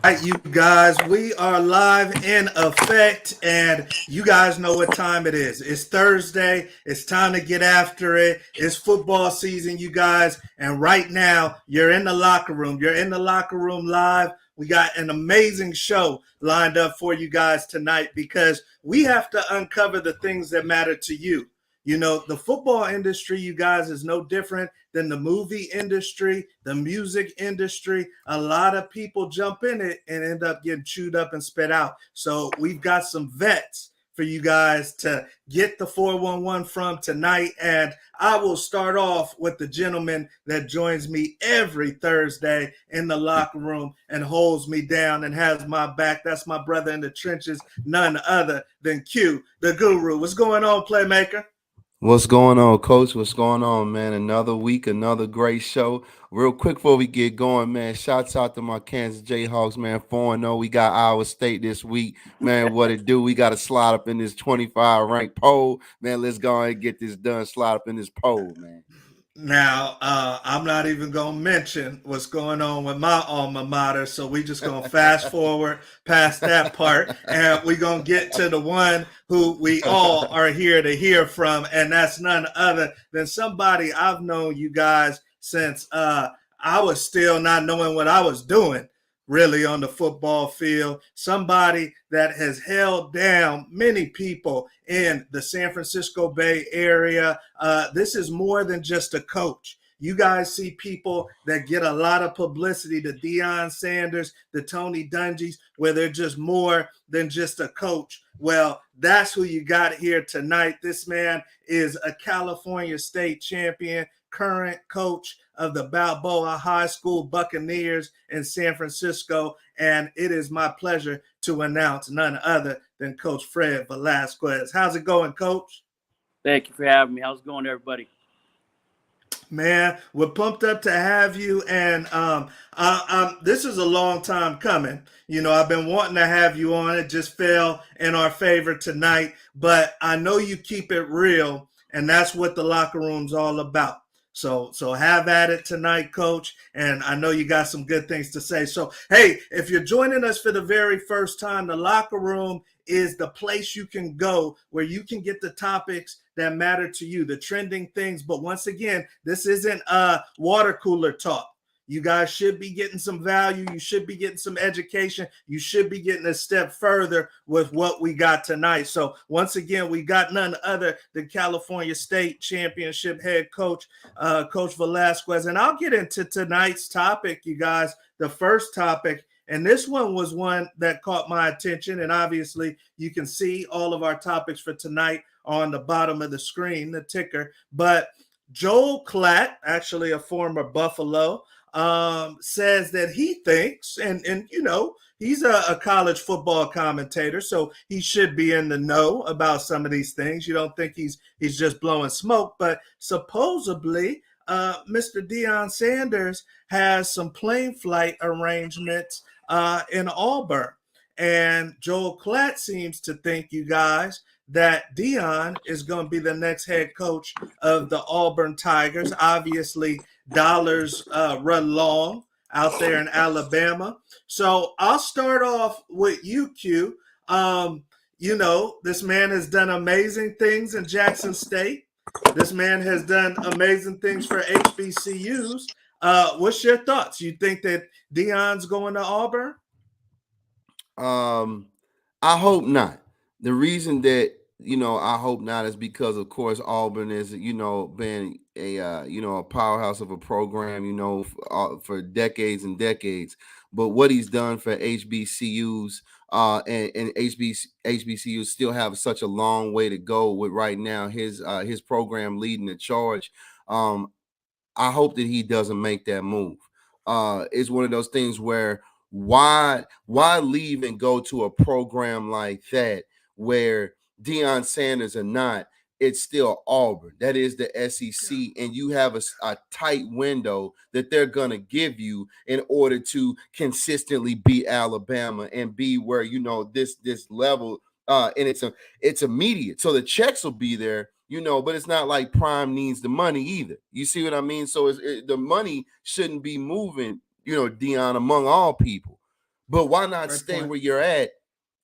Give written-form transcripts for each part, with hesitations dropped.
Right, you guys, we are live in effect, and you guys know what time it is. It's Thursday. It's time to get after it. It's football season, you guys, and right now you're in the locker room. You're in the locker room live. We got an amazing show lined up for you guys tonight because we have to uncover the things that matter to you. You know, the football industry, you guys, is no different than the movie industry, the music industry. A lot of people jump in it and end up getting chewed up and spit out. So we've got some vets for you guys to get the 411 from tonight. And I will start off with the gentleman that joins me every Thursday in the locker room and holds me down and has my back. That's my brother in the trenches, none other than Q, the guru. What's going on, Playmaker? What's going on, Coach? What's going on, man? Another week, another great show. Real quick before we get going, man, shouts out to my Kansas Jayhawks, man. 4-0. We got Iowa State this week. Man, what it do? We got to slide up in this 25 ranked poll. Man, let's go ahead and get this done. Slide up in this poll, man. Now, I'm not even going to mention what's going on with my alma mater, so we just going to fast forward past that part, and we're going to get to the one who we all are here to hear from, and that's none other than somebody I've known you guys since I was still not knowing what I was doing really on the football field. Somebody that has held down many people in the San Francisco Bay Area. This is more than just a coach. You guys see people that get a lot of publicity, the Dion Sanders, the Tony Dungy's, where they're just more than just a coach. Well, that's who you got here tonight. This man is a California state champion, current coach of the Balboa High School Buccaneers in San Francisco. And it is my pleasure to announce none other than Coach Fred Valesquez. How's it going, Coach? Thank you for having me. How's it going, everybody? Man, we're pumped up to have you, and this is a long time coming. You know, I've been wanting to have you on. It just fell in our favor tonight, but I know you keep it real, and that's what the locker room's all about. So have at it tonight, Coach, and I know you got some good things to say. So, hey, if you're joining us for the very first time, the locker room is the place you can go where you can get the topics that matter to you, the trending things. But once again, this isn't water cooler talk. You guys should be getting some value. You should be getting some education. You should be getting a step further with what we got tonight. So once again, we got none other than California State Championship head coach, Coach Valesquez. And I'll get into tonight's topic, you guys. The first topic, and this one was one that caught my attention. And obviously, you can see all of our topics for tonight on the bottom of the screen, the ticker. But Joel Klatt, actually a former Buffalo, says that he thinks, and you know, he's a college football commentator, so he should be in the know about some of these things. You don't think he's just blowing smoke, but supposedly Mr. Dion Sanders has some plane flight arrangements in Auburn. And Joel Klatt seems to think, you guys, that Dion is going to be the next head coach of the Auburn Tigers. Obviously, dollars run long out there in Alabama. So I'll start off with you, Q. You know, this man has done amazing things in Jackson State. This man has done amazing things for HBCUs. What's your thoughts? You think that Dion's going to Auburn? I hope not. The reason that I hope not is because, of course, Auburn is been a powerhouse of a program for decades and decades. But what he's done for HBCUs and HBCUs still have such a long way to go with right now his program leading the charge. I hope that he doesn't make that move. It's one of those things where why leave and go to a program like that where Deion Sanders or not, it's still Auburn. That is the SEC, and you have a tight window that they're gonna give you in order to consistently beat Alabama and be where this level. And it's immediate, so the checks will be there. But it's not like Prime needs the money either. You see what I mean? So the money shouldn't be moving, Dion, among all people. But why not Great stay point. where you're at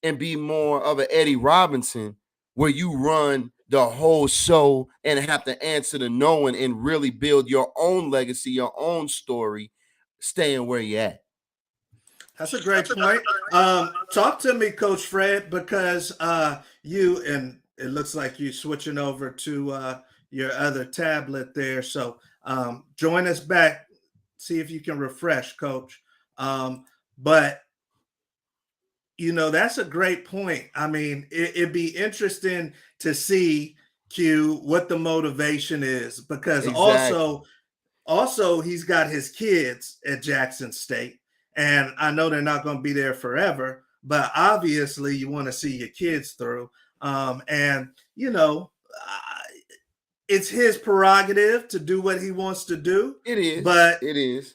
and be more of an Eddie Robinson, where you run the whole show and have to answer to no one and really build your own legacy, your own story, staying where you're at? That's a great point. Talk to me, Coach Fred, because you and it looks like you switching over to your other tablet there. So join us back. See if you can refresh, Coach. But that's a great point. I mean, it'd be interesting to see Q what the motivation is, because Exactly. also he's got his kids at Jackson State, and I know they're not going to be there forever, but obviously you want to see your kids through. And it's his prerogative to do what he wants to do, It is. but It is.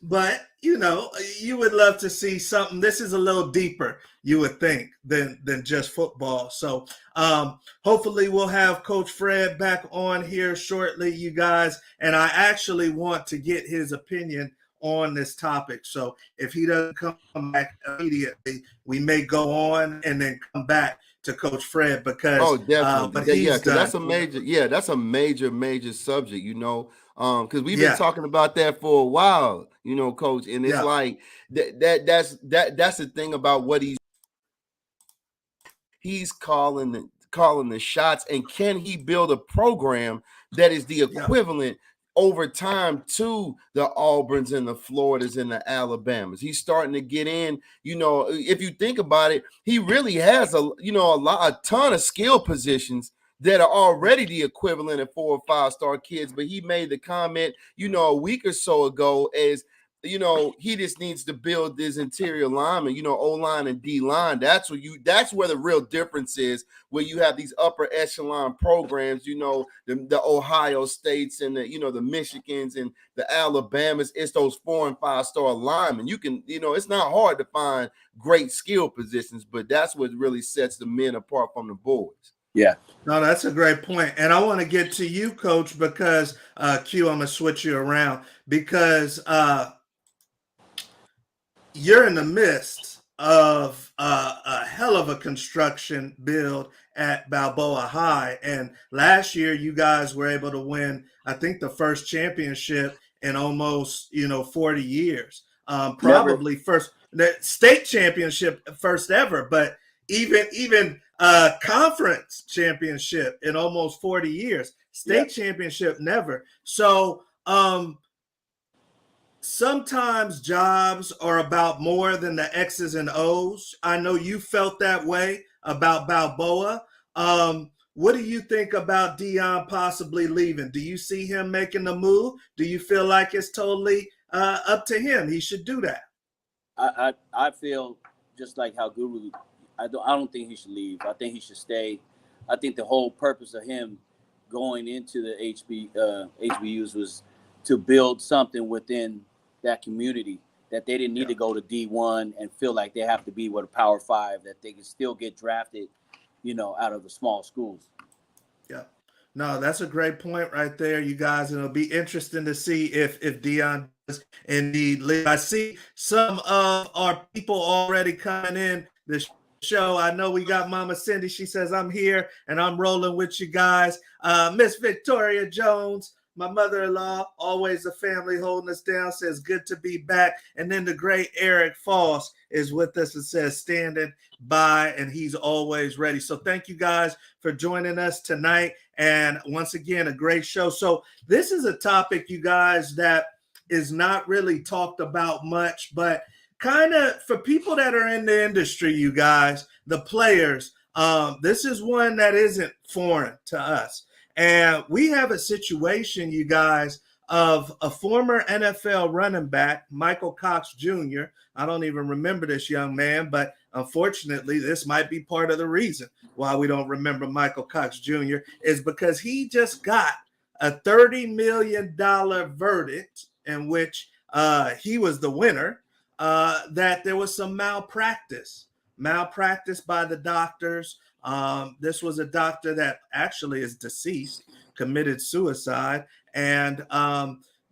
you would love to see something. This is a little deeper, you would think, than just football. So hopefully we'll have Coach Fred back on here shortly, you guys. And I actually want to get his opinion on this topic. So if he doesn't come back immediately, we may go on and then come back to Coach Fred, because Oh, definitely. but Yeah, he's because that's done. a major, that's a major subject, because we've been Yeah, talking about that for a while, Coach. And it's yeah. like that's the thing about what he's calling the shots, and can he build a program that is the Yeah. equivalent over time to the Auburns and the Floridas and the Alabamas? He's starting to get in. If you think about it, he really has a ton of skill positions that are already the equivalent of 4 or 5-star kids. But he made the comment, a week or so ago, as he just needs to build this interior lineman, O-line and D-line. That's where the real difference is, where you have these upper echelon programs, the Ohio States and the Michigans and the Alabamas. It's those 4 and 5-star linemen. You can, it's not hard to find great skill positions, but that's what really sets the men apart from the boys. Yeah. No, that's a great point. And I want to get to you, Coach, because Q, I'm going to switch you around, because you're in the midst of a hell of a construction build at Balboa High. And last year, you guys were able to win, I think, the first championship in almost 40 years. Never. Probably first the state championship first ever, but even conference championship in almost 40 years. State championship never. So sometimes jobs are about more than the X's and O's. I know you felt that way about Balboa. What do you think about Dion possibly leaving? Do you see him making the move? Do you feel like it's totally up to him? He should do that. I feel just like how Guru. I don't think he should leave. I think he should stay. I think the whole purpose of him going into the HBUs was to build something within that community, that they didn't need to go to D1 and feel like they have to be with a Power 5, that they can still get drafted, out of the small schools. Yeah. No, that's a great point right there, you guys. And it'll be interesting to see if Dion does indeed leave. I see some of our people already coming in the show. I know we got Mama Cindy. She says, I'm here and I'm rolling with you guys. Miss Victoria Jones, my mother-in-law, always a family holding us down, says, good to be back. And then the great Eric Foss is with us and says, standing by, and he's always ready. So thank you guys for joining us tonight. And once again, a great show. So this is a topic, you guys, that is not really talked about much, but kind of for people that are in the industry, you guys, the players, this is one that isn't foreign to us. And we have a situation, you guys, of a former NFL running back, Michael Cox Jr. I don't even remember this young man, but unfortunately, this might be part of the reason why we don't remember Michael Cox Jr. is because he just got a $30 million verdict in which he was the winner, that there was some malpractice by the doctors. This was a doctor that actually is deceased, committed suicide, and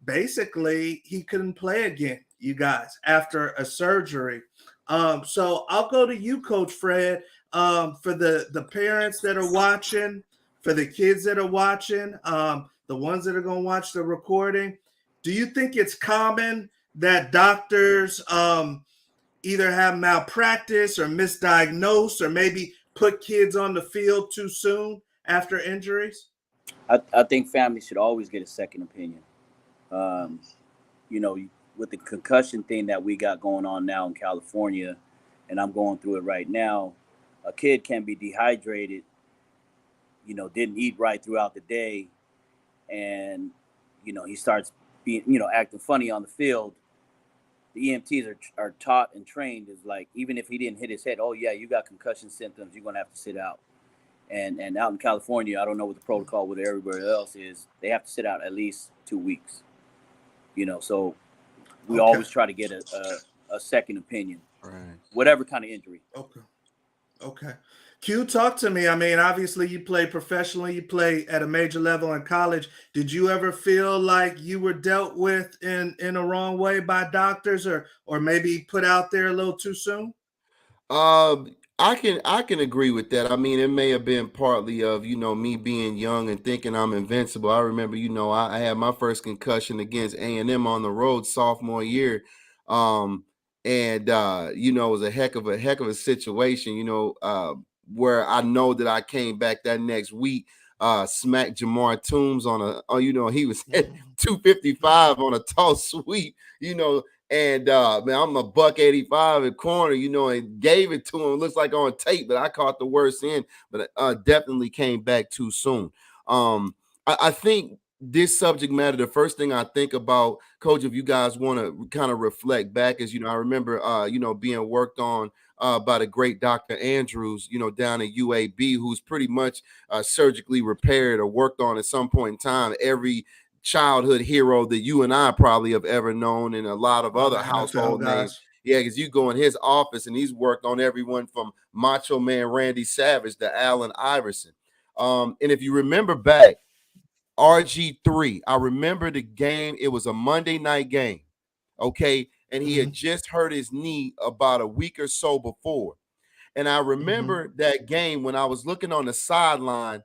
basically he couldn't play again, you guys, after a surgery. So I'll go to you, Coach Fred, for the parents that are watching, for the kids that are watching, the ones that are going to watch the recording. Do you think it's common that doctors either have malpractice or misdiagnose or maybe put kids on the field too soon after injuries? I think families should always get a second opinion. You know, with the concussion thing that we got going on now in California, and I'm going through it right now, a kid can be dehydrated, you know, didn't eat right throughout the day, and, you know, he starts being, you know, acting funny on the field. The EMTs are taught and trained is like, even if he didn't hit his head, oh yeah, you got concussion symptoms, you're gonna have to sit out. And out in California, I don't know what the protocol with everywhere else is. They have to sit out at least 2 weeks. You know, so we always try to get a second opinion, Right. whatever kind of injury. Okay. Q, talk to me. I mean, obviously you play professionally, you play at a major level in college. Did you ever feel like you were dealt with in a wrong way by doctors or maybe put out there a little too soon? I can agree with that. I mean, it may have been partly of, you know, me being young and thinking I'm invincible. I remember, you know, I had my first concussion against A&M on the road sophomore year. And you know, it was a heck of a situation, you know, where I know that I came back that next week, smacked Jamar Toombs you know, he was at 255 on a toss sweep, you know. And man, I'm a $185 at corner, you know, and gave it to him. It looks like on tape, but I caught the worst end, but definitely came back too soon. I think this subject matter, the first thing I think about, Coach, if you guys want to kind of reflect back, is, you know, I remember, you know, being worked on by the great Dr. Andrews, you know, down at UAB, who's pretty much surgically repaired or worked on at some point in time every childhood hero that you and I probably have ever known, and a lot of other household names. Yeah, because you go in his office and he's worked on everyone from Macho Man Randy Savage to Allen Iverson. And if you remember back, RG3, I remember the game. It was a Monday night game, okay? And he had just hurt his knee about a week or so before. And I remember that game when I was looking on the sideline,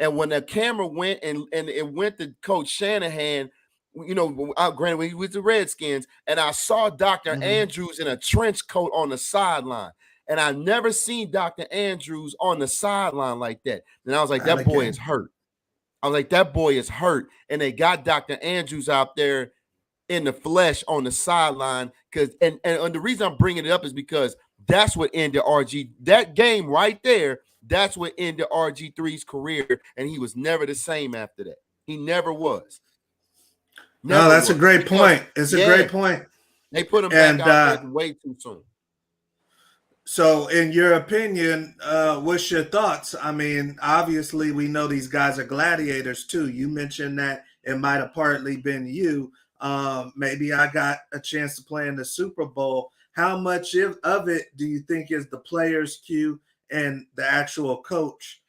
and when the camera went and it went to Coach Shanahan, you know, granted when he was the Redskins, and I saw Dr. Andrews in a trench coat on the sideline. And I never seen Dr. Andrews on the sideline like that. And I was like, that boy is hurt. I was like, that boy is hurt. And they got Dr. Andrews out there in the flesh on the sideline. And the reason I'm bringing it up is because that's what ended RG. That game right there, that's what ended RG3's career. And he was never the same after that. He never was. No, that's a great point. It's a great point. They put him back out there way too soon. So, in your opinion, what's your thoughts? I mean, obviously, we know these guys are gladiators too. You mentioned that it might have partly been you. Maybe I got a chance to play in the Super Bowl. How much of it do you think is the players' cue and the actual coach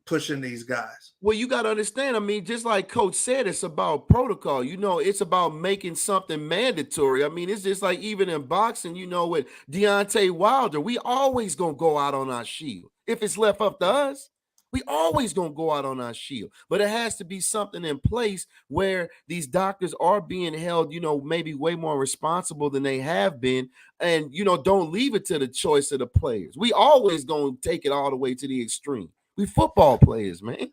pushing these guys? Well, you got to understand, I mean, just like Coach said, it's about protocol. You know, it's about making something mandatory. I mean, it's just like even in boxing, you know, with Deontay Wilder, we always going to go out on our shield. If it's left up to us, we always going to go out on our shield. But it has to be something in place where these doctors are being held, you know, maybe way more responsible than they have been. And, you know, don't leave it to the choice of the players. We always going to take it all the way to the extreme. We football players, man.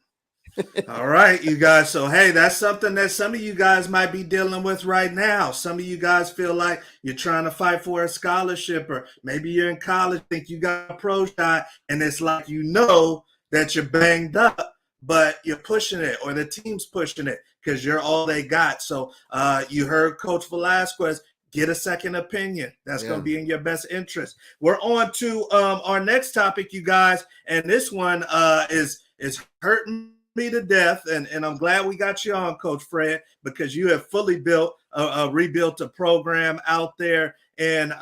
All right, you guys. So, hey, that's something that some of you guys might be dealing with right now. Some of you guys feel like you're trying to fight for a scholarship, or maybe you're in college, think you got a pro shot, and it's like you know that you're banged up, but you're pushing it, or the team's pushing it because you're all they got. So you heard Coach Valesquez. Get a second opinion. That's going to be in your best interest. We're on to our next topic, you guys, and this one is hurting me to death, and I'm glad we got you on, Coach Fred, because you have fully rebuilt a program out there in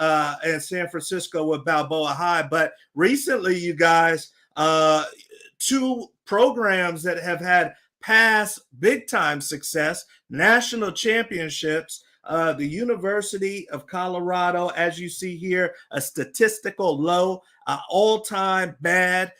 San Francisco with Balboa High. But recently, you guys, two programs that have had past big time success, national championships, The University of Colorado, as you see here, a statistical low, all-time bad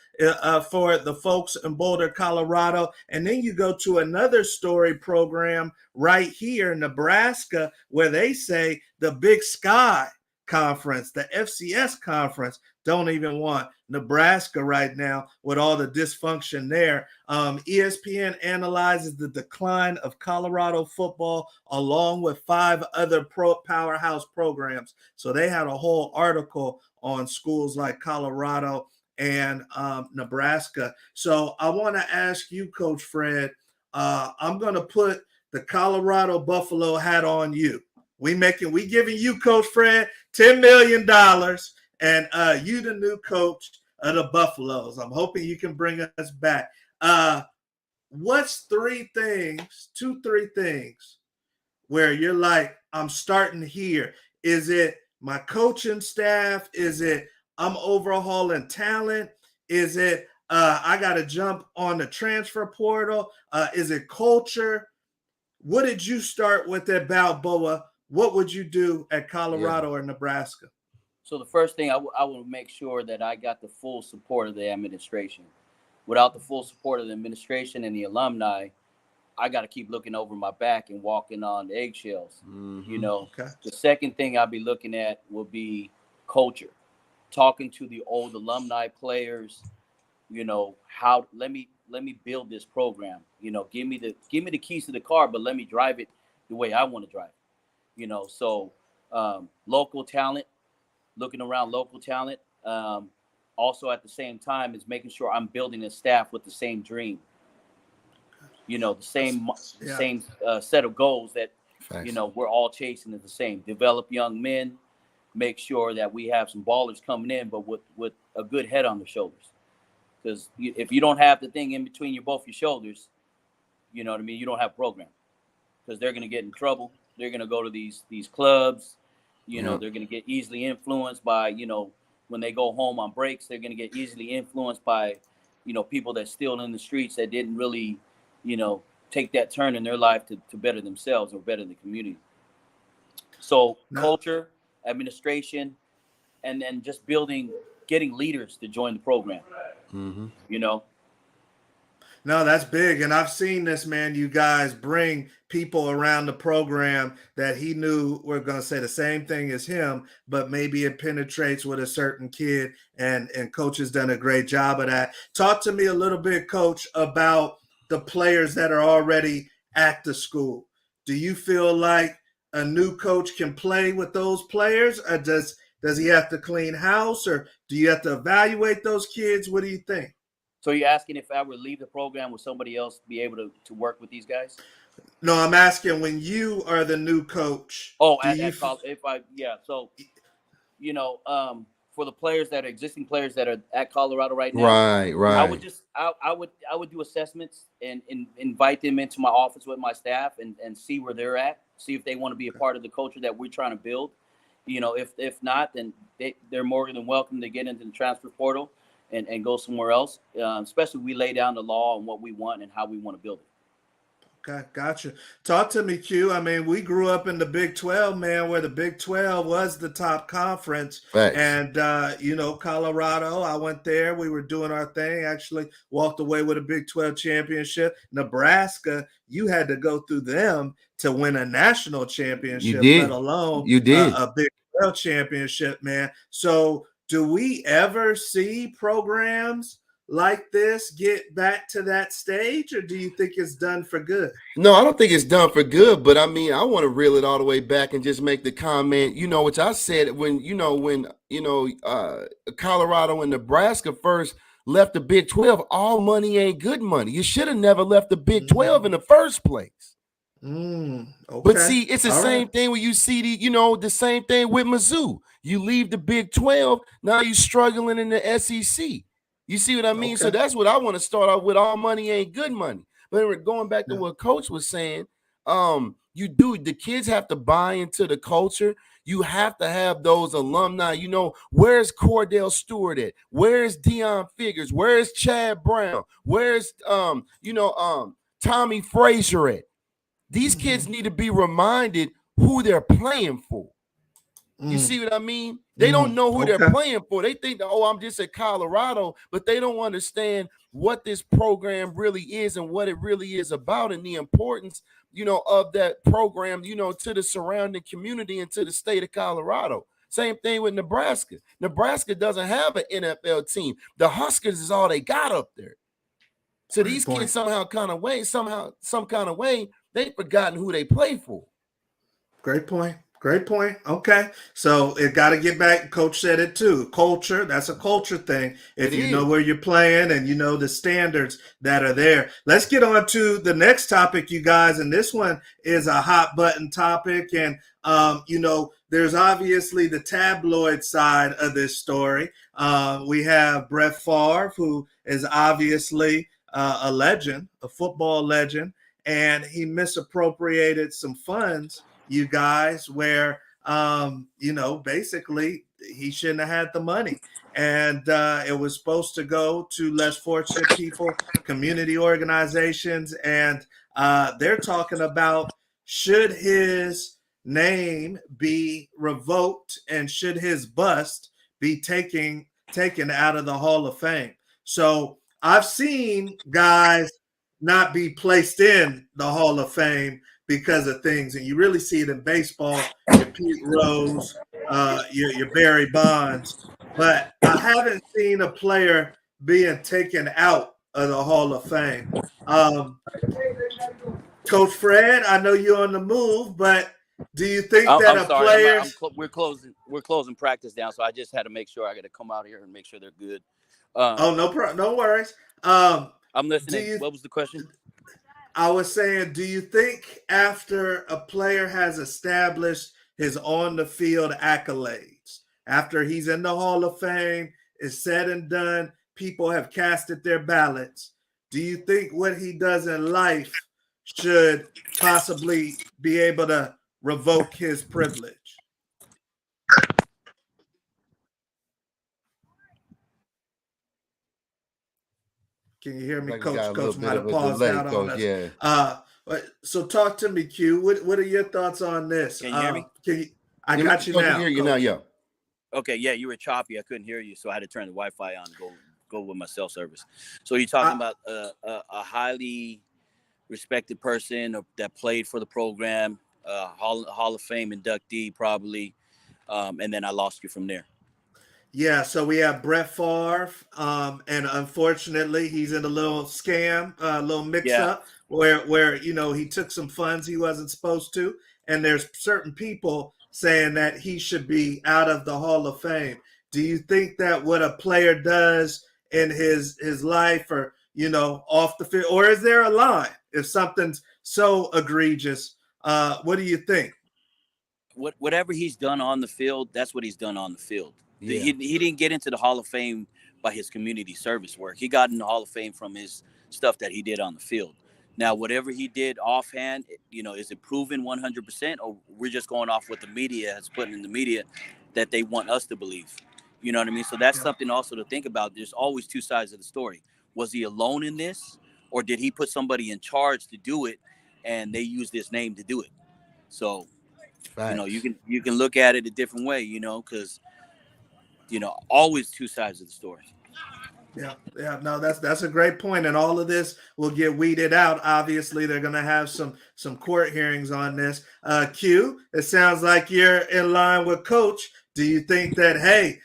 for the folks in Boulder, Colorado. And then you go to another story program right here, Nebraska, where they say the Big Sky Conference, the FCS conference, don't even want Nebraska right now with all the dysfunction there. ESPN analyzes the decline of Colorado football along with 5 other powerhouse programs. So they had a whole article on schools like Colorado and Nebraska. So I want to ask you, Coach Fred, I'm going to put the Colorado Buffalo hat on you. We giving you, Coach Fred, $10 million, and you the new coach of the Buffaloes. I'm hoping you can bring us back. What's 2, 3 things where you're like, I'm starting here? Is it my coaching staff? Is it I'm overhauling talent? Is it I got to jump on the transfer portal? Is it culture? What did you start with at Balboa? What would you do at Colorado or Nebraska? So the first thing I will make sure that I got the full support of the administration. Without the full support of the administration and the alumni, I got to keep looking over my back and walking on the eggshells. Mm-hmm. You know, Okay. The second thing I'll be looking at will be culture. Talking to the old alumni players, you know, let me build this program. You know, give me the keys to the car, but let me drive it the way I want to drive it. You know, so local talent, looking around local talent. Also at the same time is making sure I'm building a staff with the same dream. You know, the same set of goals that, Facts. you know, we're all chasing is the same. Develop young men, make sure that we have some ballers coming in, but with a good head on their shoulders. Because if you don't have the thing in between both your shoulders, you know what I mean, you don't have a program. Because they're going to get in trouble. They're going to go to these clubs. You know, they're going to get easily influenced by, you know, when they go home on breaks, they're going to get easily influenced by, you know, people that's still in the streets that didn't really, you know, take that turn in their life to better themselves or better the community. So culture, administration, and then just getting leaders to join the program, you know. No, that's big. And I've seen this, man. You guys bring people around the program that he knew were going to say the same thing as him, but maybe it penetrates with a certain kid. And Coach has done a great job of that. Talk to me a little bit, Coach, about the players that are already at the school. Do you feel like a new coach can play with those players? Or does he have to clean house, or do you have to evaluate those kids? What do you think? So you're asking if I would leave the program, would somebody else be able to work with these guys? No, I'm asking when you are the new coach. Oh, so, you know, for the players that are existing players that are at Colorado right now, right. I would do assessments and invite them into my office with my staff and see where they're at, see if they want to be a part of the culture that we're trying to build. You know, if not, then they're more than welcome to get into the transfer portal and go somewhere else, especially we lay down the law on what we want and how we want to build it. Okay, gotcha. Talk to me, Q. I mean, we grew up in the Big 12, man, where the Big 12 was the top conference. Facts. And, you know, Colorado, I went there. We were doing our thing, actually walked away with a Big 12 championship. Nebraska, you had to go through them to win a national championship, let alone a Big 12 championship, man. So do we ever see programs like this get back to that stage, or do you think it's done for good? No, I don't think it's done for good, but I mean, I want to reel it all the way back and just make the comment, you know, which I said when Colorado and Nebraska first left the Big 12, all money ain't good money. You should have never left the Big 12 in the first place. Okay. But see, it's the same thing when you see the same thing with Mizzou. You leave the Big 12, now you're struggling in the SEC. You see what I mean? So that's what I want to start off with. All money ain't good money. But going back to what Coach was saying, the kids have to buy into the culture. You have to have those alumni. You know, where's Cordell Stewart at? Where's Dion Figures? Where's Chad Brown? Where's Tommy Frazier at? These kids need to be reminded who they're playing for. You see what I mean? They don't know who they're playing for. They think that, oh, I'm just at Colorado, but they don't understand what this program really is and what it really is about and the importance, of that program, to the surrounding community and to the state of Colorado. Same thing with Nebraska. Nebraska doesn't have an NFL team. The Huskers is all they got up there. So these kids some kind of way, they've forgotten who they play for. Great point. Okay. So it got to get back. Coach said it too. Culture. That's a culture thing. If you know where you're playing and you know the standards that are there. Let's get on to the next topic, you guys. And this one is a hot button topic. And, there's obviously the tabloid side of this story. We have Brett Favre, who is obviously a legend, a football legend, and he misappropriated some funds, you guys, where, basically he shouldn't have had the money. And it was supposed to go to less fortunate people, community organizations. And they're talking about, should his name be revoked and should his bust be taken out of the Hall of Fame? So I've seen guys not be placed in the Hall of Fame because of things, and you really see it in baseball. Your Pete Rose, your Barry Bonds, but I haven't seen a player being taken out of the Hall of Fame. Coach Fred, I know you're on the move, but do you think that a player? We're closing practice down, so I just had to make sure I got to come out here and make sure they're good. No worries. I'm listening. What was the question? I was saying, do you think after a player has established his on-the-field accolades, after he's in the Hall of Fame, is said and done, people have casted their ballots, do you think what he does in life should possibly be able to revoke his privilege? Can you hear me, Coach? Coach might have paused out on us. Yeah. So talk to me, Q. What are your thoughts on this? Can you hear me? I got you now. I can hear you now, yeah. Okay, yeah, you were choppy. I couldn't hear you, so I had to turn the Wi-Fi on and go with my cell service. So you're talking about a highly respected person that played for the program, Hall of Fame inductee probably, and then I lost you from there. Yeah, so we have Brett Favre, and unfortunately, he's in a little scam, a little mix-up where he took some funds he wasn't supposed to, and there's certain people saying that he should be out of the Hall of Fame. Do you think that what a player does in his life, or off the field, or is there a line if something's so egregious? What do you think? Whatever he's done on the field, that's what he's done on the field. Yeah. He didn't get into the Hall of Fame by his community service work. He got in the Hall of Fame from his stuff that he did on the field. Now, whatever he did offhand, is it proven 100%, or we're just going off what the media has put in the media that they want us to believe? You know what I mean? So that's something also to think about. There's always two sides of the story. Was he alone in this, or did he put somebody in charge to do it, and they used his name to do it? So, you can look at it a different way, because always two sides of the story. Yeah. No, that's a great point. And all of this will get weeded out. Obviously, they're going to have some court hearings on this. Q, it sounds like you're in line with Coach. Do you think that, hey,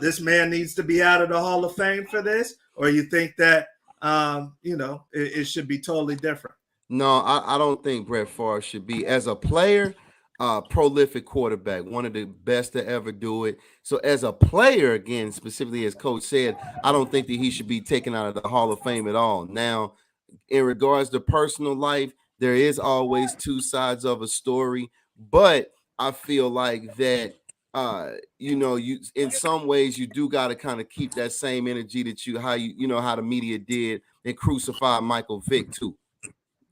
this man needs to be out of the Hall of Fame for this? Or you think that, it should be totally different? No, I don't think Brett Favre should be. As a player, prolific quarterback, one of the best to ever do it. So as a player, again, specifically as Coach said, I don't think that he should be taken out of the Hall of Fame at all. Now, in regards to personal life, there is always two sides of a story, but I feel like that, you in some ways you do got to kind of keep that same energy that how the media did and crucify Michael Vick too.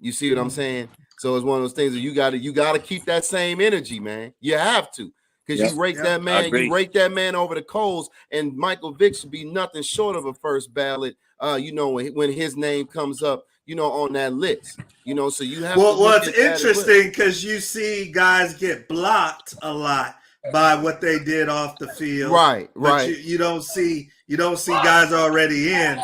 You see what I'm saying? So it's one of those things that you got to keep that same energy, man. You have to, because you rake that man, over the coals, and Michael Vick should be nothing short of a first ballot. When his name comes up, on that list. So you have to Well, look it's at that as well. interesting because you see guys get blocked a lot by what they did off the field. Right. But you don't see guys already in,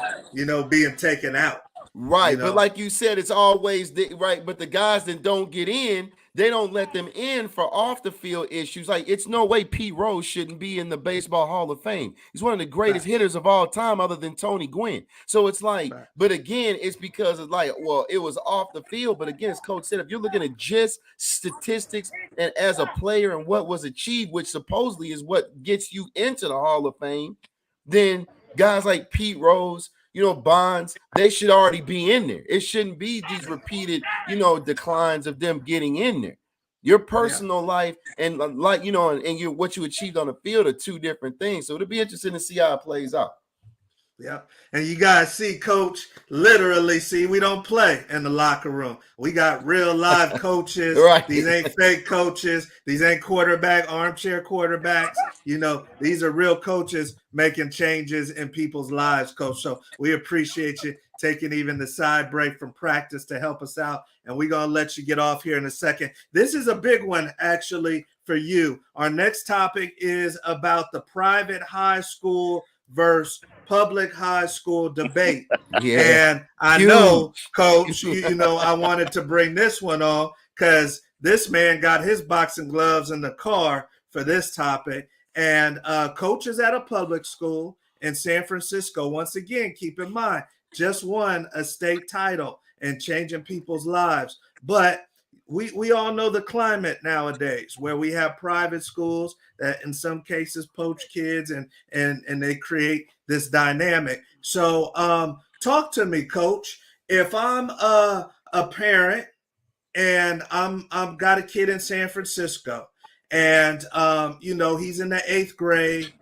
being taken out. Right. But like you said, it's always right. But the guys that don't get in, they don't let them in for off the field issues. Like, it's no way Pete Rose shouldn't be in the Baseball Hall of Fame. He's one of the greatest hitters of all time, other than Tony Gwynn. So it's like, but again, it's because it's like, well, it was off the field. But again, as Coach said, if you're looking at just statistics and as a player and what was achieved, which supposedly is what gets you into the Hall of Fame, then guys like Pete Rose, Bonds, they should already be in there. It shouldn't be these repeated, declines of them getting in there. Your personal life and and what you achieved on the field are two different things. So it'll be interesting to see how it plays out. Yeah. And you guys see, Coach, literally we don't play in the locker room. We got real live coaches. Right. These ain't fake coaches. These ain't armchair quarterbacks. These are real coaches making changes in people's lives, Coach. So we appreciate you taking even the side break from practice to help us out. And we're going to let you get off here in a second. This is a big one, actually, for you. Our next topic is about the private high school versus public high school debate. And I know, Coach, I wanted to bring this one on because this man got his boxing gloves in the car for this topic. And Coach is at a public school in San Francisco. Once again, keep in mind, just won a state title and changing people's lives. But we all know the climate nowadays where we have private schools that in some cases poach kids and they create this dynamic. So talk to me, Coach. If I'm a parent and I'm got a kid in San Francisco and he's in the 8th grade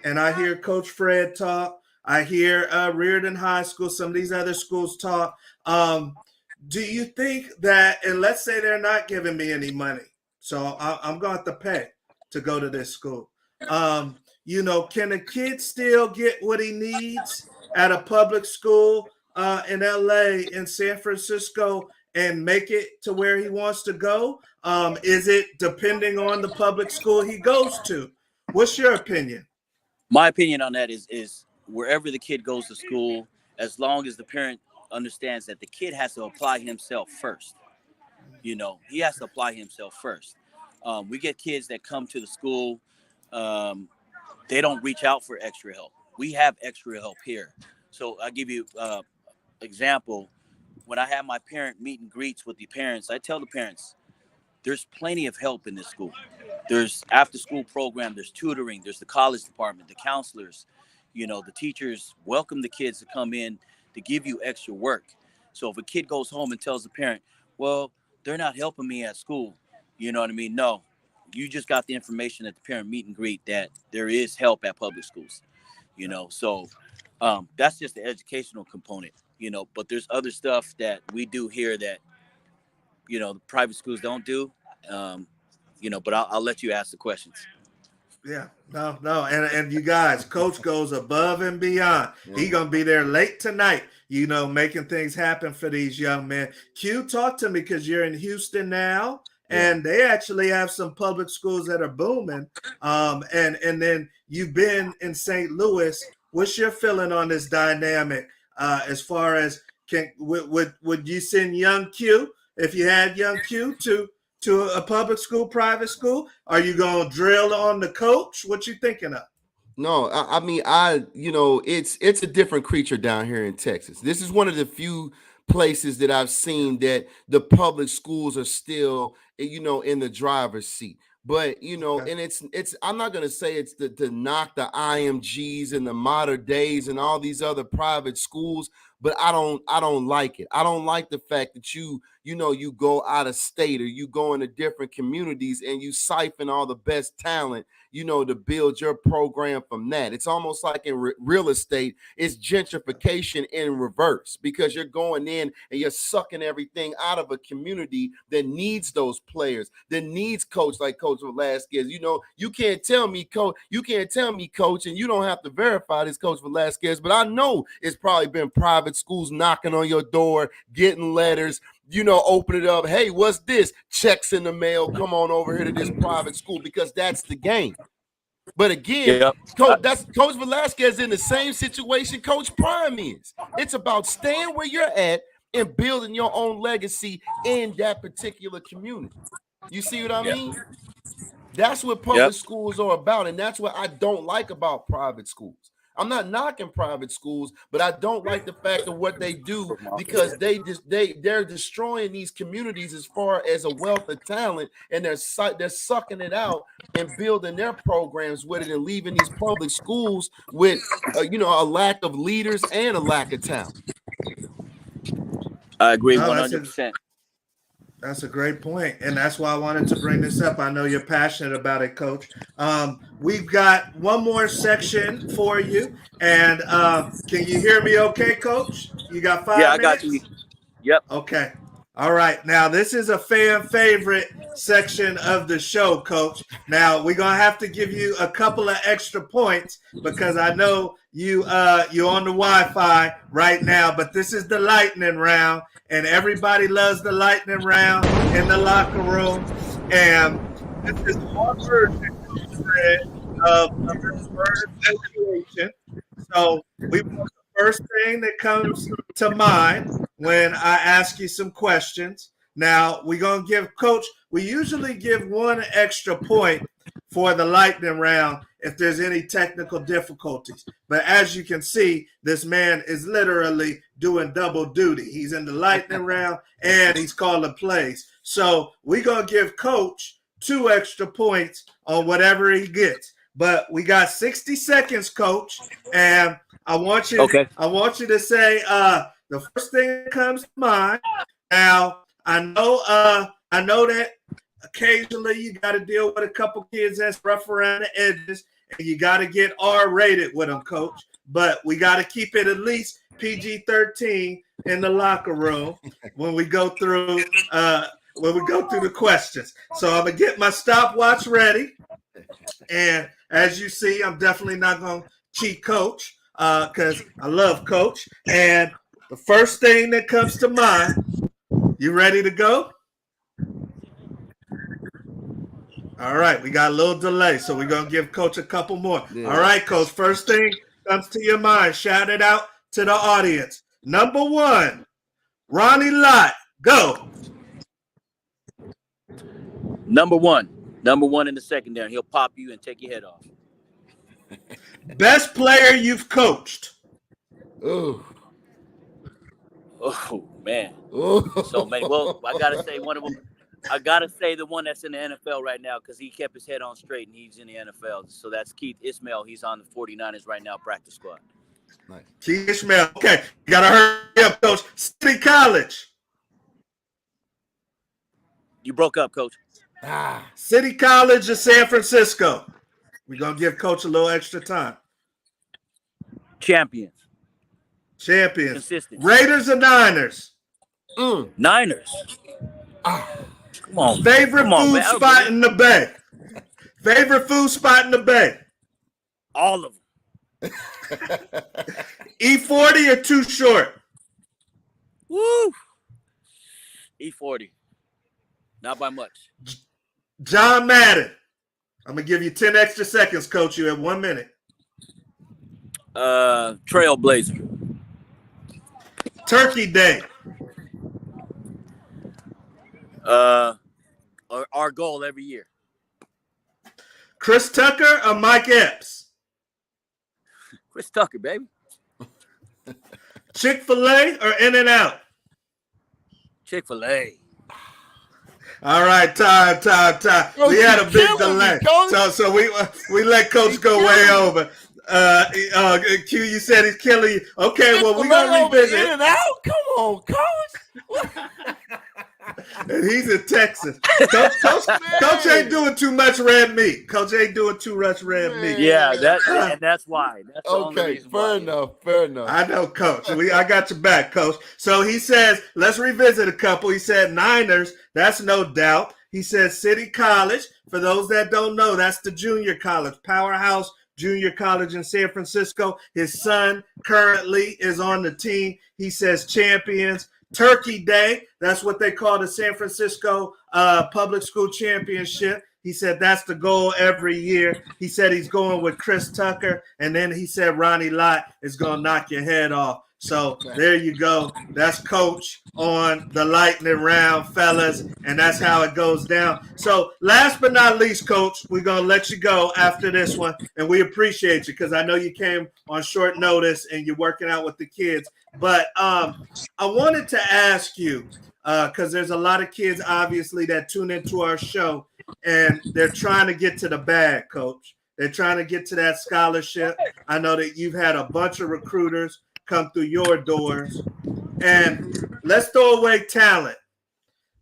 and I hear Coach Fred talk, I hear Reardon High School, some of these other schools talk. Do you think that, and let's say they're not giving me any money, so I'm going to have to pay to go to this school. Can a kid still get what he needs at a public school in LA, in San Francisco, and make it to where he wants to go? Is it depending on the public school he goes to? What's your opinion? My opinion on that is wherever the kid goes to school, as long as the parent understands that the kid has to apply himself first. He has to apply himself first. We get kids that come to the school, they don't reach out for extra help. We have extra help here. So I'll give you example. When I have my parent meet and greets with the parents, I tell the parents, there's plenty of help in this school. There's after school program, there's tutoring, there's the college department, the counselors, the teachers welcome the kids to come in to give you extra work. So if a kid goes home and tells the parent, well, they're not helping me at school, you know what I mean? No, you just got the information at the parent meet and greet that there is help at public schools, So that's just the educational component, but there's other stuff that we do here that, the private schools don't do, but I'll let you ask the questions. Yeah, no. And you guys, Coach goes above and beyond. He going to be there late tonight, making things happen for these young men. Q, talk to me because you're in Houston now, and they actually have some public schools that are booming. And then you've been in St. Louis. What's your feeling on this dynamic as far as would you send young Q, if you had young Q, to a public school, private school? Are you going to drill on the coach? What you thinking of? No, I mean, it's a different creature down here in Texas. This is one of the few places that I've seen that the public schools are still, in the driver's seat. But, and it's I'm not going to say it's to knock the IMGs and the modern days and all these other private schools, but I don't like it. I don't like the fact that you go out of state or you go into different communities and you siphon all the best talent, to build your program from that. It's almost like in real estate, it's gentrification in reverse, because you're going in and you're sucking everything out of a community that needs those players, that needs coach like Coach Valesquez. You can't tell me, Coach, and you don't have to verify this, Coach Valesquez, but I know it's probably been private private schools knocking on your door, getting letters, open it up. Hey, what's this? Checks in the mail. Come on over here to this private school, because that's the game. But again, Yep. Coach Valesquez in the same situation Coach Prime is. It's about staying where you're at and building your own legacy in that particular community. You see what I mean? That's what public schools are about, and that's what I don't like about private schools. I'm not knocking private schools, but I don't like the fact of what they do, because they're destroying these communities as far as a wealth of talent, and they're sucking it out and building their programs with it, and leaving these public schools with a lack of leaders and a lack of talent. I agree 100%. That's a great point, and that's why I wanted to bring this up. I know you're passionate about it, Coach. We've got one more section for you, and can you hear me okay, Coach? You got 5 minutes? Yeah, I got you. Yep. Okay. All right. Now, this is a fan favorite section of the show, Coach. Now, we're going to have to give you a couple of extra points, because I know you're on the Wi-Fi right now, but this is the lightning round, and everybody loves the lightning round in the locker room. And this is our version of the first situation. So we want the first thing that comes to mind when I ask you some questions. Now, we're going to give Coach, we usually give 1 extra point for the lightning round if there's any technical difficulties. But as you can see, this man is literally doing double duty. He's in the lightning round and he's calling plays. So we're going to give Coach 2 extra points on whatever he gets. But we got 60 seconds, Coach, and I want you to say the first thing that comes to mind. Now, I know that occasionally you got to deal with a couple kids that's rough around the edges, and you got to get R-rated with them, Coach. But we got to keep it at least PG-13 in the locker room when we go through the questions. So I'm gonna get my stopwatch ready, and as you see, I'm definitely not gonna cheat Coach because I love Coach. And the first thing that comes to mind. You ready to go? All right, we got a little delay, so we're going to give Coach a couple more. Yeah. All right, Coach, first thing comes to your mind. Shout it out to the audience. Number 1, Ronnie Lott, go. Number one in the secondary. He'll pop you and take your head off. Best player you've coached. Oh, man. So many. Well, I got to say one of them. I got to say the one that's in the NFL right now because he kept his head on straight and he's in the NFL. So that's Keith Ismail. He's on the 49ers right now, practice squad. Nice. Keith Ismail. Okay. You got to hurry up, Coach. City College. You broke up, Coach. City College of San Francisco. We're going to give Coach a little extra time. Champions. Consistent. Raiders or Niners? Niners. Come on. Favorite food spot in the Bay? Favorite food spot in the Bay? All of them. E40 or Too Short? Woo. E40. Not by much. John Madden. I'm going to give you 10 extra seconds, Coach. You have 1 minute. Trailblazer. Turkey Day. Our goal every year. Chris Tucker or Mike Epps? Chris Tucker, baby. Chick-fil-A or In-N-Out? Chick-fil-A. All right, time. We had a big delay. So we let Coach go way over. Q, you said he's killing you. Okay, well, we're going to revisit. In-N-Out? Come on, Coach. And he's in Texas. Coach ain't doing too much red meat. Coach ain't doing too much red meat. Yeah, and that's why. That's okay, fair enough. I know, Coach. I got your back, Coach. So he says, let's revisit a couple. He said Niners. That's no doubt. He said City College. For those that don't know, that's the junior college, powerhouse junior college in San Francisco. His son currently is on the team. He says champions. Turkey Day, that's what they call the San Francisco Public School Championship. He said that's the goal every year. He said he's going with Chris Tucker, and then he said Ronnie Lott is going to knock your head off. So there you go. That's Coach on the lightning round, fellas, and that's how it goes down. So last but not least, Coach, we're going to let you go after this one, and we appreciate you because I know you came on short notice and you're working out with the kids. But I wanted to ask you, because there's a lot of kids, obviously, that tune into our show, and they're trying to get to the bag, Coach. They're trying to get to that scholarship. I know that you've had a bunch of recruiters come through your doors. And let's throw away talent.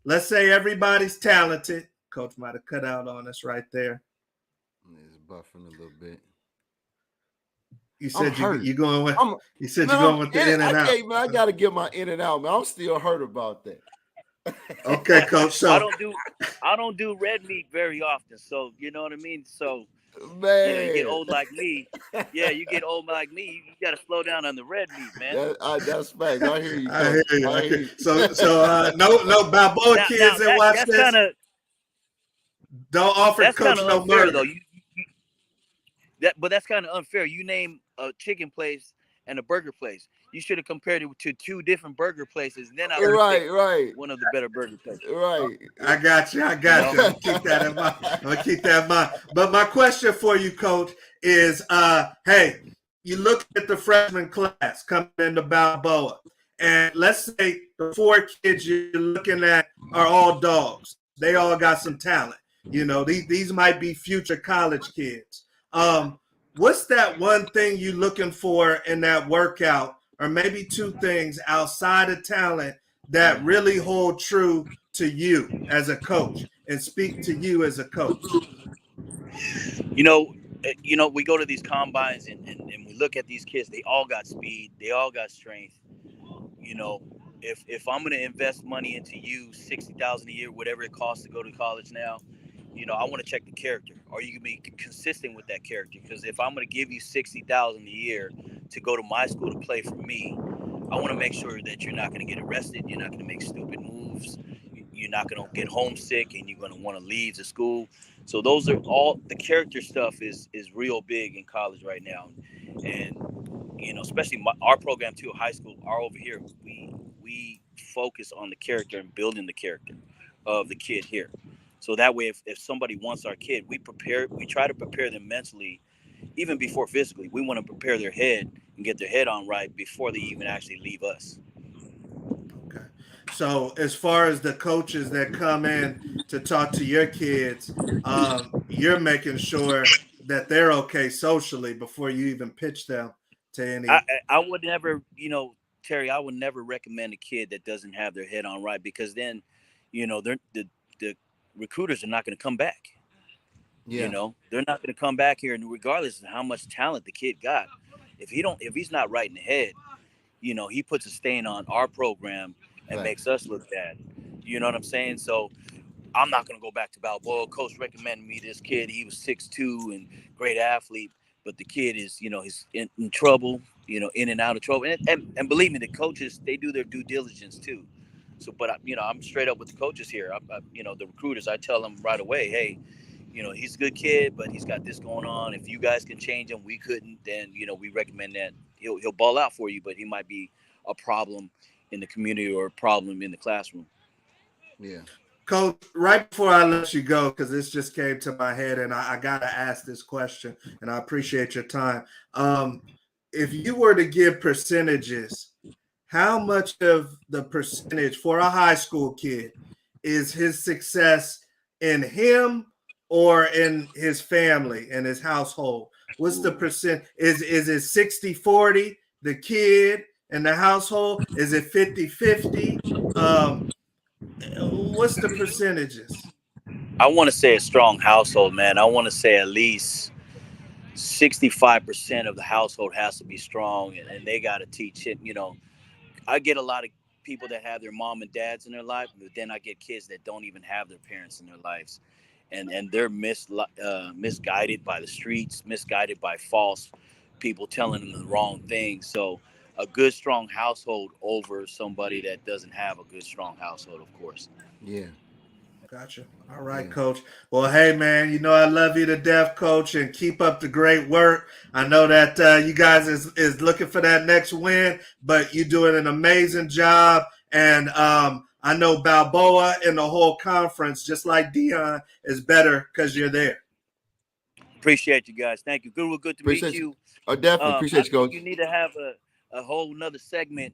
Let's say everybody's talented. Coach might have cut out on us right there. It's buffering a little bit. You said you're going with. You said you're going with the in and out. Man, I gotta get my in and out, man. I'm still hurt about that. Okay, Coach. So I don't do red meat very often. So you know what I mean. So man, you get old like me. Yeah, you get old like me. You got to slow down on the red meat, man. That's facts. I hear you. I hear you. So no Balboa kids that watch this. Don't offer Coach no murder though. But that's kind of unfair. You name a chicken place and a burger place. You should have compared it to two different burger places. And then I would right. One of the better burger places. Right. I got you. I'll keep that in mind. I'll keep that in mind. But my question for you, Coach, is hey, you look at the freshman class coming into Balboa, and let's say the 4 kids you're looking at are all dogs. They all got some talent. You know, these might be future college kids. What's that one thing you're looking for in that workout, or maybe 2 things outside of talent that really hold true to you as a coach and speak to you as a coach? You know, we go to these combines and we look at these kids. They all got speed. They all got strength. You know, if I'm going to invest money into you, $60,000 a year, whatever it costs to go to college now, you know, I want to check the character. Are you going to be consistent with that character? Because if I'm going to give you $60,000 a year to go to my school to play for me, I want to make sure that you're not going to get arrested. You're not going to make stupid moves. You're not going to get homesick, and you're going to want to leave the school. So those are all the character stuff is real big in college right now. And, you know, especially our program too, high school, over here, we focus on the character and building the character of the kid here. So that way, if somebody wants our kid, we try to prepare them mentally, even before physically. We want to prepare their head and get their head on right before they even actually leave us. Okay. So as far as the coaches that come in to talk to your kids, you're making sure that they're okay socially before you even pitch them to any. I would never, Terry, I would never recommend a kid that doesn't have their head on right, because then, the recruiters are not going to come back. Yeah. They're not going to come back here, and regardless of how much talent the kid got, if he's not right in the head, he puts a stain on our program and makes us look bad. You know what I'm saying? So I'm not going to go back to Balboa. Coach recommended me this kid. He was 6'2" and great athlete, but the kid is, he's in trouble, in and out of trouble. And believe me, the coaches, they do their due diligence too. So, but I'm straight up with the coaches here. The recruiters, I tell them right away, hey, he's a good kid, but he's got this going on. If you guys can change him, we couldn't, then, we recommend that he'll ball out for you, but he might be a problem in the community or a problem in the classroom. Yeah. Coach, right before I let you go, because this just came to my head and I got to ask this question, and I appreciate your time. If you were to give percentages, how much of the percentage for a high school kid is his success in him or in his family and his household? What's the percent? Is it 60-40, the kid and the household? Is it 50-50? What's the percentages? I want to say a strong household, man. I want to say at least 65% of the household has to be strong, and they got to teach it. I get a lot of people that have their mom and dads in their life, but then I get kids that don't even have their parents in their lives. and they're misguided by the streets, misguided by false people telling them the wrong thing. So a good, strong household over somebody that doesn't have a good, strong household, of course. Yeah. Gotcha. All right, Yeah. Coach. Well, hey, man, you know I love you to death, Coach, and keep up the great work. I know that you guys is looking for that next win, but you're doing an amazing job. And I know Balboa and the whole conference, just like Dion, is better because you're there. Appreciate you guys. Thank you. Good to meet you. Oh, definitely. Appreciate I you, Coach. think you need to have a whole nother segment,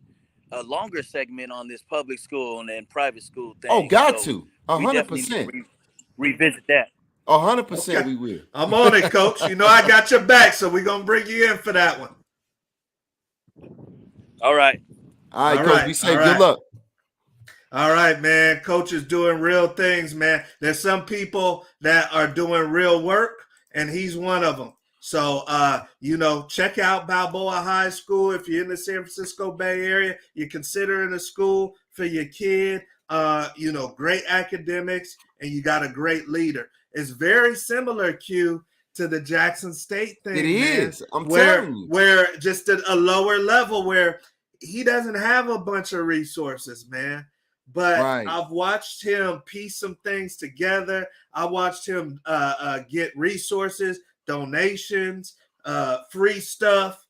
a longer segment on this public school and private school thing. Oh, got so to. we definitely need 100%. to revisit that. 100% Okay. we will. I'm on it, Coach. You know I got your back, so we're going to bring you in for that one. All right. All right, Coach. Be safe. Good luck. All right, man. Coach is doing real things, man. There's some people that are doing real work, and he's one of them. So, you know, check out Balboa High School. If you're in the San Francisco Bay Area, you're considering a school for your kid. You know, great academics, and you got a great leader. It's very similar, Q, to the Jackson State thing. It is. Man, I'm telling you. Where just at a lower level where he doesn't have a bunch of resources, man. But I've watched him piece some things together. I watched him get resources, donations, free stuff.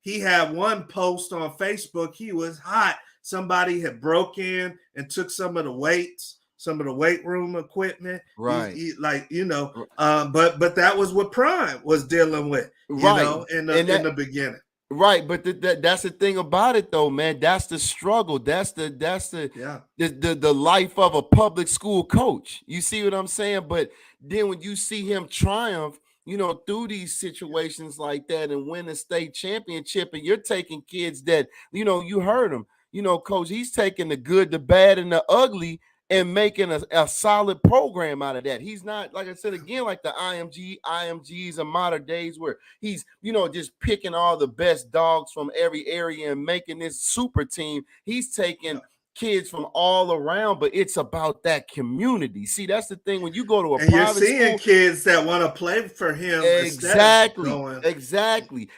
He had one post on Facebook. He was hot. Somebody had broke in and took some of the weights, some of the weight room equipment. Right. Like, you know, but that was what Prime was dealing with, you know, in the beginning. Right, but that's the thing about it, though, man. That's the struggle. That's the life of a public school coach. You see what I'm saying? But then when you see him triumph, you know, through these situations like that and win a state championship, and you're taking kids that, you know, you heard him, you know, Coach, he's taking the good, the bad, and the ugly and making a solid program out of that. He's not, like I said again, like the IMGs of modern days where he's, you know, just picking all the best dogs from every area and making this super team. He's taking kids from all around, but it's about that community. See, that's the thing. When you go to a private you're seeing school, kids that want to play for him. Exactly.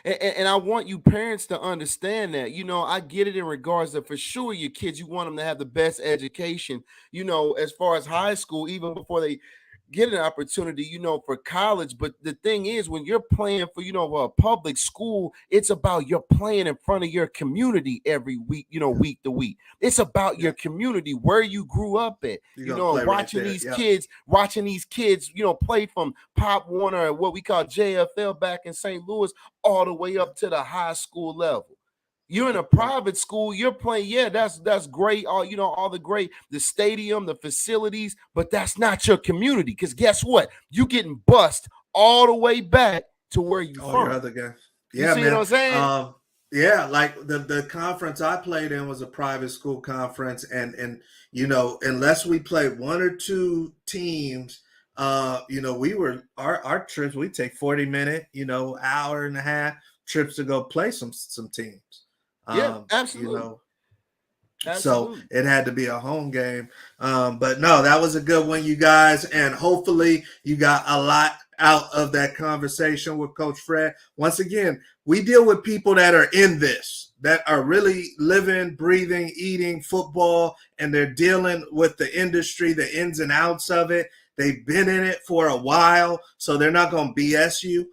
And I want you parents to understand that, you know, I get it in regards to, for sure, your kids, you want them to have the best education, you know, as far as high school, even before they get an opportunity, you know, for college. But the thing is, when you're playing for, you know, a public school, it's about you're playing in front of your community every week, you know, week to week. It's about your community, where you grew up at, you know, watching these kids, you know, play from Pop Warner, what we call JFL back in St. Louis, all the way up to the high school level. You're in a private school, you're playing, that's great, all, you know, all the great, the stadium, the facilities, but that's not your community, because guess what? You getting bussed all the way back to where you from. Your other guys. Yeah, you see man. What I'm saying? Yeah, like the conference I played in was a private school conference, and you know, unless we played one or two teams, you know, we were our trips, we take 40-minute, you know, hour and a half trips to go play some teams. Yeah, absolutely. You know, so it had to be a home game. But no, that was a good one, you guys. And hopefully you got a lot out of that conversation with Coach Fred. Once again, we deal with people that are in this, that are really living, breathing, eating football, and they're dealing with the industry, the ins and outs of it. They've been in it for a while, so they're not going to BS you.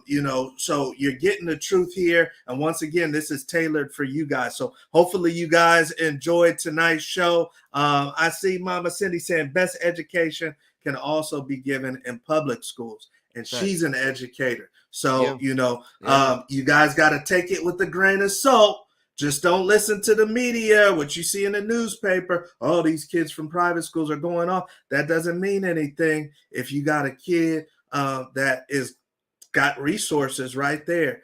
You know, so you're getting the truth here. And once again, this is tailored for you guys. So hopefully you guys enjoyed tonight's show. I see Mama Cindy saying best education can also be given in public schools. And she's an educator. So, you know, you guys got to take it with a grain of salt. Just don't listen to the media, what you see in the newspaper. Oh, these kids from private schools are going off. That doesn't mean anything if you got a kid that is got resources right there.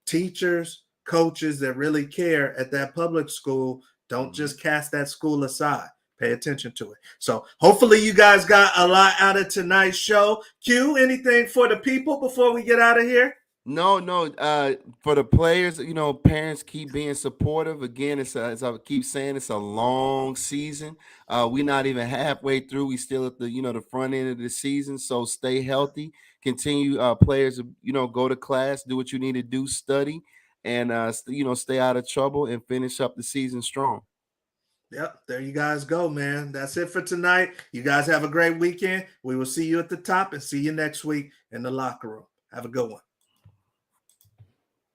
Teachers, coaches that really care at that public school, don't just cast that school aside. Pay attention to it. So hopefully you guys got a lot out of tonight's show. Q, anything for the people before we get out of here? No, no. For the players, parents keep being supportive. Again, as I keep saying, it's a long season. We're not even halfway through. We still at the front end of the season. So stay healthy. Continue, players. Go to class, do what you need to do, study, and stay out of trouble and finish up the season strong. Yep, there you guys go, man. That's it for tonight. You guys have a great weekend. We will see you at the top and see you next week in the locker room. Have a good one.